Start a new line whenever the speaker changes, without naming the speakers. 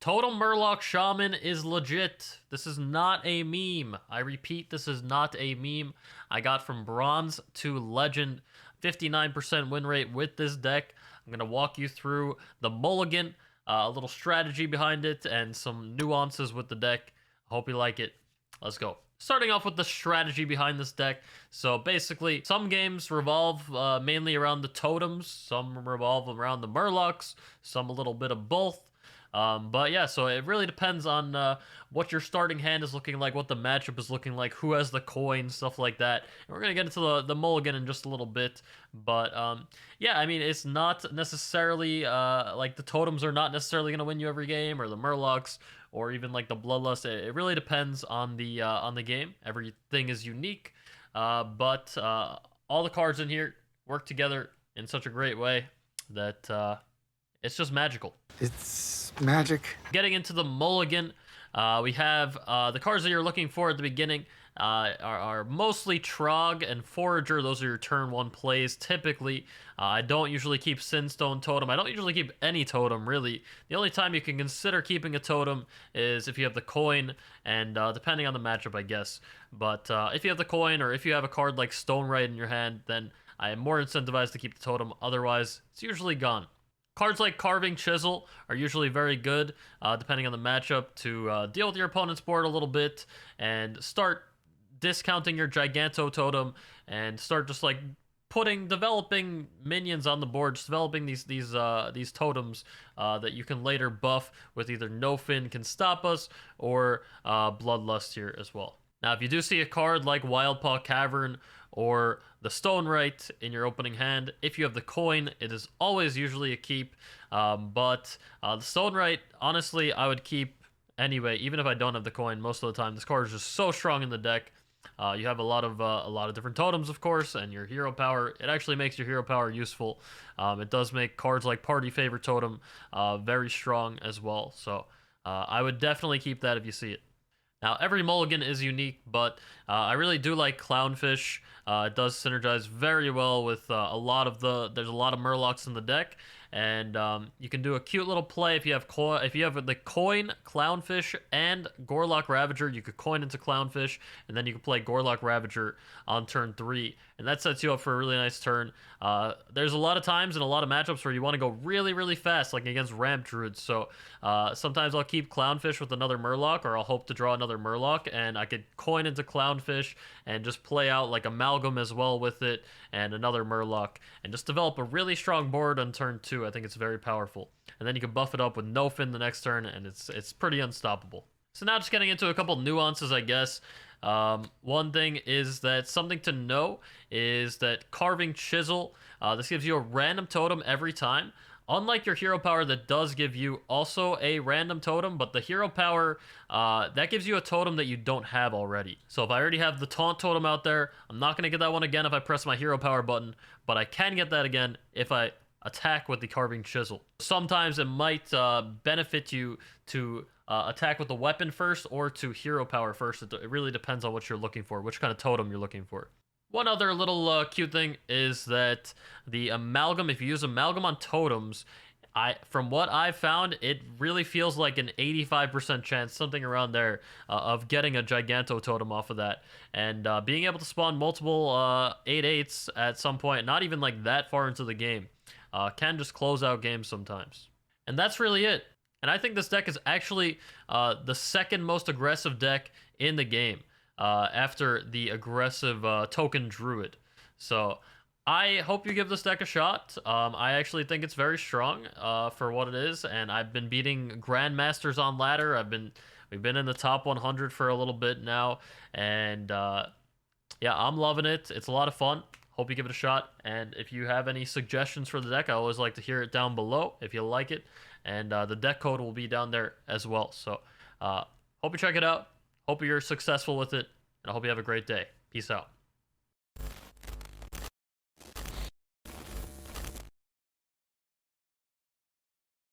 Totem Shaman is legit. This is not a meme. I repeat, this is not a meme. I got from bronze to legend, 59% win rate with this deck. I'm going to walk you through the Mulligan, a little strategy behind it, and some nuances with the deck. Hope you like it. Let's go. Starting off with the strategy behind this deck. So basically, some games revolve mainly around the totems, some revolve around the Murlocs, some a little bit of both. But yeah, so it really depends on what your starting hand is looking like, what the matchup is looking like, who has the coin, stuff like that. And we're going to get into the Mulligan in just a little bit. But yeah, I mean, it's not necessarily like the totems are not necessarily going to win you every game, or the Murlocs, or even like the Bloodlust. It really depends on the game. Everything is unique, but all the cards in here work together in such a great way that it's just magical.
It's magic.
Getting into the Mulligan, we have the cards that you're looking for at the beginning are mostly Trog and Forager. Those are your turn one plays typically. I don't usually keep Sinstone Totem. I don't usually keep any totem, really. The only time you can consider keeping a totem is if you have the coin, and depending on the matchup, I guess. But if you have the coin, or if you have a card like Stonewright in your hand, then I am more incentivized to keep the totem. Otherwise, it's usually gone. Cards like Carving Chisel are usually very good, depending on the matchup, to deal with your opponent's board a little bit and start discounting your Giganto Totem and start just like developing minions on the board, just developing these totems that you can later buff with either No Fin Can Stop Us or Bloodlust here as well. Now, if you do see a card like Wildpaw Cavern or the Stonewright in your opening hand, if you have the coin, it is always usually a keep. But the Stonewright, honestly, I would keep anyway, even if I don't have the coin most of the time. This card is just so strong in the deck. You have a lot of different totems, of course, and your hero power. It actually makes your hero power useful. It does make cards like Party Favor Totem very strong as well. So I would definitely keep that if you see it. Now, every Mulligan is unique, but I really do like Clownfish. It does synergize very well with there's a lot of Murlocs in the deck, and you can do a cute little play if you have the coin, Clownfish, and Gorlock Ravager. You could coin into Clownfish, and then you can play Gorlock Ravager on turn 3, and that sets you up for a really nice turn. There's a lot of times and a lot of matchups where you want to go really, really fast, like against Ramp Druids. So sometimes I'll keep Clownfish with another Murloc, or I'll hope to draw another Murloc, and I could coin into Clownfish and just play out like Amalgam as well with it, and another Murloc, and just develop a really strong board on turn 2. I think it's very powerful. And then you can buff it up with No Fin the next turn, and it's pretty unstoppable. So now just getting into a couple nuances, I guess. One thing is that something to know is that Carving Chisel, this gives you a random totem every time. Unlike your hero power that does give you also a random totem, but the hero power, that gives you a totem that you don't have already. So if I already have the Taunt Totem out there, I'm not going to get that one again if I press my hero power button, but I can get that again if I attack with the Carving Chisel. Sometimes it might benefit you to attack with the weapon first or to hero power first. It really depends on what you're looking for, which kind of totem you're looking for. One other little cute thing is that the Amalgam, if you use Amalgam on totems, from what I've found, it really feels like an 85% chance, something around there, of getting a Giganto Totem off of that. And being able to spawn multiple 8/8s at some point, not even like that far into the game, can just close out games sometimes. And that's really it. And I think this deck is actually the second most aggressive deck in the game. After the aggressive Token Druid. So I hope you give this deck a shot. I actually think it's very strong for what it is, and I've been beating Grandmasters on ladder. We've been in the top 100 for a little bit now, and yeah, I'm loving it. It's a lot of fun. Hope you give it a shot, and if you have any suggestions for the deck, I always like to hear it down below if you like it, and the deck code will be down there as well. So hope you check it out. Hope you're successful with it, and I hope you have a great day. Peace out.